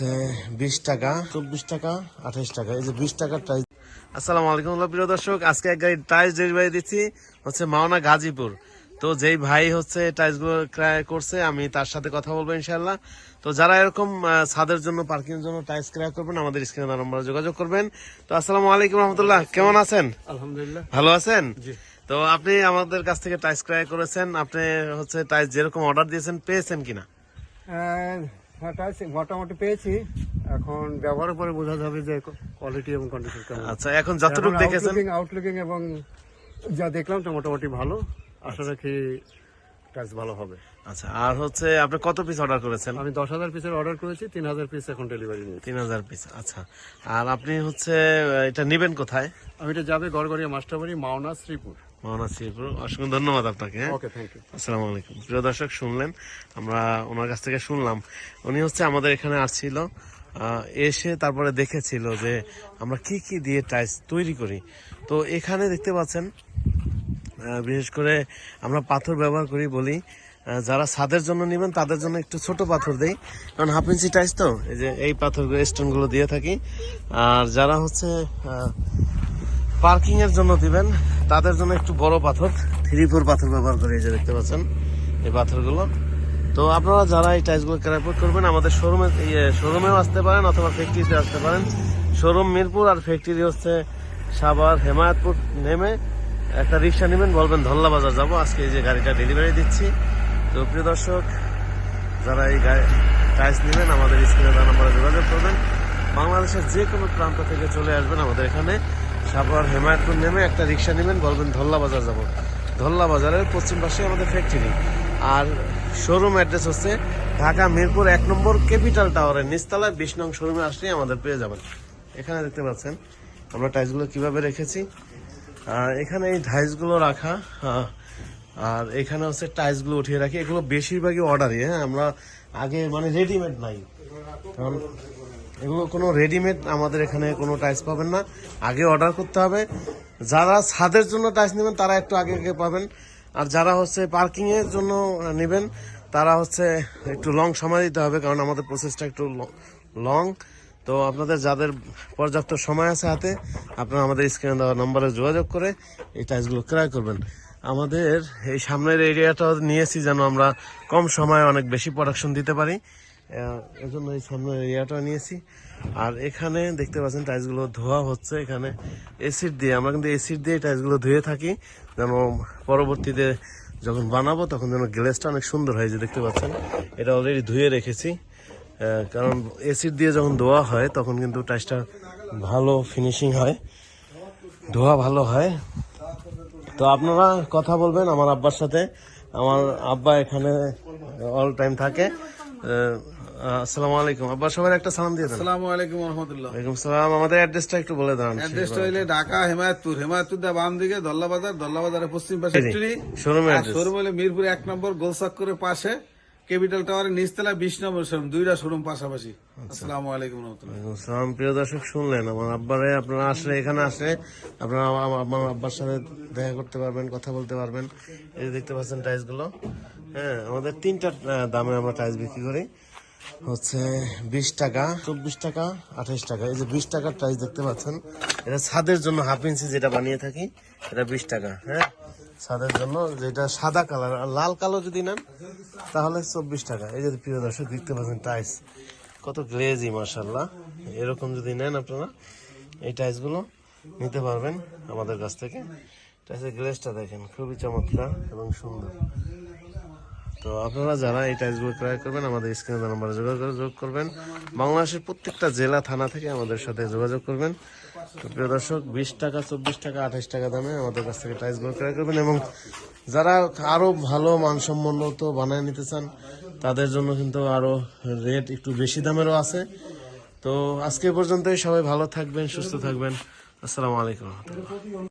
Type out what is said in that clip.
20 টাকা, 24 টাকা, 28 টাকা, এই যে 20 টাকার টাইস। আসসালামু আলাইকুম প্রিয় দর্শক, আজকে এক গাড়ি টাইস ডেলিভারি দিচ্ছি হচ্ছে মাওনা গাজীপুর। তো যেই ভাই হচ্ছে টাইস গুলো ক্রয় করছে আমি তার সাথে কথা বলবো ইনশাআল্লাহ। তো যারা এরকম ছাদের জন্য পার্কিং এর জন্য টাইস ক্রয় করবেন আমাদের স্ক্রিনে নম্বরে যোগাযোগ করবেন। তো আসসালামু আলাইকুম রহমতুল্লাহ, কেমন আছেন? আলহামদুলিল্লাহ, ভালো আছেন? জি। তো আপনি আমাদের কাছ থেকে টাইস ক্রয় করেছেন, আপনি হচ্ছে টাইস যেরকম অর্ডার দিয়েছেন পেয়েছেন কিনা? মোটামুটি পেয়েছি। এখন ব্যবহারের পরে বোঝা যাবে যে কোয়ালিটি এবং কন্ডিশন কেমন। আচ্ছা, এখন যতটুকু দেখেছেন আউটলুকিং এবং যা দেখলাম তো মোটামুটি ভালো। আশা রাখি কাজ ভালো হবে। আচ্ছা, আর হচ্ছে আপনি কত পিস অর্ডার করেছেন? আমি 10,000 পিসের অর্ডার করেছি, 3,000 পিস এখন ডেলিভারি নিয়েছি। 3000 পিস। আচ্ছা, আর আপনি হচ্ছে এটা নেবেন কোথায়? আমি এটা যাবে গড়গড়িয়া মাস্টারবাড়ি, মাওনা, শ্রীপুর। মাওনা শ্রীপুর। অসংখ্য ধন্যবাদ আপনাকে। ওকে, থ্যাংক ইউ। আসসালামু আলাইকুম প্রিয় দর্শক, শুনলেন, আমরা ওনার কাছ থেকে শুনলাম। উনি হচ্ছে আমাদের এখানে আসছিল, এসে তারপরে দেখেছিল যে আমরা কি কি দিয়ে টাইলস তৈরি করি। তো এখানে দেখতে পাচ্ছেন বিশেষ করে আমরা পাথর ব্যবহার করি বলি, যারা ছাদের জন্য নেবেন তাদের জন্য একটু ছোট পাথর দেই, কারণ 1/2 ইঞ্চি টাইলস তো এই যে এই পাথরগুলো স্টোনগুলো দিয়ে থাকি। আর যারা হচ্ছে পার্কিং এর জন্য দিবেন তাদের জন্য একটু বড় পাথর 3/4 পাথর ব্যবহার করি, এই যে দেখতে পাচ্ছেন এই পাথরগুলো। তো আপনারা যারা এই টাইলসগুলো ক্রয় করবেন আমাদের শোরুমেও আসতে পারেন অথবা ফ্যাক্টরিতে আসতে পারেন। শোরুম মিরপুর আর ফ্যাক্টরি হচ্ছে সাভার হেমায়তপুর। নেমে একটা রিক্সা নেবেন, বলবেন ধল্লা বাজার যাবো, আজকে এই যে গাড়িটা ডেলিভারি দিচ্ছি। তো প্রিয় দর্শক, যারা এই টাইলস নেবেন আমাদের স্ক্রিনে দেওয়া নম্বরে যোগাযোগ করবেন। বাংলাদেশের যে কোনো প্রান্ত থেকে চলে আসবেন আমাদের এখানে সাভার হেমায়তপুর নেমে একটা রিক্সা নেবেন, বলবেন ধল্লা বাজার যাবো। ধল্লা বাজারের পশ্চিম পাশে আমাদের ফ্যাক্টরি। আর শোরুম অ্যাড্রেস হচ্ছে ঢাকা মিরপুর 1 নম্বর ক্যাপিটাল টাওয়ারের নিচতলায় 20 নং শোরুমে আসলে আমাদের পেয়ে যাবেন। এখানে দেখতে পাচ্ছেন আমরা টাইলসগুলো কিভাবে রেখেছি। এখানে এই টাইলসগুলো রাখা, আর এখানে হচ্ছে টাইলসগুলো উঠিয়ে রাখি। এগুলো বেশিরভাগই অর্ডারই, হ্যাঁ, আমরা আগে মানে রেডিমেড নাই, কারণ এগুলো কোনো রেডিমেড আমাদের এখানে কোনো টাইলস পাবেন না, আগে অর্ডার করতে হবে। যারা ছাদের জন্য টাইলস নেবেন তারা একটু আগে আগে পাবেন, আর যারা হচ্ছে পার্কিং এর জন্য নেবেন তারা হচ্ছে একটু লং সময় দিতে হবে, কারণ আমাদের প্রসেসটা একটু লং। তো আপনাদের যাদের পর্যাপ্ত সময় আছে হাতে, আপনারা আমাদের স্ক্রিনে দেওয়া নম্বরে যোগাযোগ করে এই টাইলসগুলো ক্রয় করবেন। আমাদের এই সামনের এরিয়াটা নিয়েছি যেন আমরা কম সময়ে অনেক বেশি প্রোডাকশন দিতে পারি, এজন্য এই সামনের এরিয়াটা নিয়েছি। আর এখানে দেখতে পাচ্ছেন টাইলসগুলো ধোয়া হচ্ছে, এখানে এসিড দিয়ে, আমরা কিন্তু এসিড দিয়ে টাইলসগুলো ধুয়ে থাকি যেন পরবর্তীতে যখন বানাবো তখন যেন গ্লেসটা অনেক সুন্দর হয়। যে দেখতে পাচ্ছেন এটা অলরেডি ধুয়ে রেখেছি, কারণ এসিড দিয়ে যখন ধোয়া হয় তখন কিন্তু টাইলসটা ভালো ফিনিশিং হয়, ধোয়া ভালো হয়। তো আপনারা কথা বলবেন আমার আব্বার সাথে, আমার আব্বা এখানে অল টাইম থাকে। আসসালামু আলাইকুম আব্বা, সবার একটা সালাম দিয়ে দেন। আসসালামু আলাইকুম ওয়া রাহমাতুল্লাহ। ওয়ালাইকুম সালাম। আমাদের অ্যাড্রেসটা একটু বলে দেন। অ্যাড্রেসটা হইলে ঢাকা হেমায়তপুর, হেমায়তপুর দা বাম দিকে দল্লা বাজার, দল্লা বাজারের পশ্চিম পাশে ফ্যাক্টরি। শোরুমের অ্যাড্রেস শোরুম হলে মিরপুর 1 নম্বর গোলচক্করের পাশে ক্যাপিটাল টাওয়ারের নিচতলা 20 নম্বর শোরুম, দুইটা শোরুম পাশাপাশি। আসসালামু আলাইকুম ওয়া রাহমাতুল্লাহ। সালাম। প্রিয় দর্শক, শুনলেন আমার আব্বারে, আপনারা আসলে এখানে আসলে আপনারা আমার আব্বার সাথে দেখা করতে পারবেন, কথা বলতে পারবেন। এই যে দেখতে পাচ্ছেন টাইলসগুলো, হ্যাঁ, আমাদের 3টা দামে আমরা টাইলস বিক্রি করি, হচ্ছে 20 টাকা, 24 টাকা, 28 টাকা। এই যে 20 টাকার টাইলস দেখতে পাচ্ছেন, এটা ছাদের জন্য 1/2 ইঞ্চি যেটা বানিয়ে থাকি, এটা 20 টাকা, হ্যাঁ, ছাদের জন্য। যেটা সাদা কালার আর লাল কালো যদি নেন তাহলে 24 টাকা। এই যে প্রিয় দর্শক দেখতে পাচ্ছেন টাইলস কত গ্লেজি, মাশাআল্লাহ। এরকম যদি নেন আপনারা এই টাইলসগুলো নিতে পারবেন আমাদের কাছ থেকে। টাইলসের গ্লেজটা দেখেন খুবই চমৎকার এবং সুন্দর। তো আপনারা যারা এই টাইলসগুলো ক্রয় করবেন আমাদের স্ক্রিনে নাম্বারে যোগাযোগ করবেন। বাংলাদেশের প্রত্যেকটা জেলা থানা থেকে আমাদের সাথে যোগাযোগ করবেন। তো প্রিয় দর্শক, 20 টাকা, 24 টাকা, 28 টাকা দামে আমাদের কাছ থেকে টাইলসগুলো ক্রয় করবেন। এবং যারা আরো ভালো মানসম্মত বানায় নিতে চান তাদের জন্য কিন্তু আরো রেট একটু বেশি দামেরও আছে। তো আজকে পর্যন্তই, সবাই ভালো থাকবেন, সুস্থ থাকবেন। আসসালামু আলাইকুম।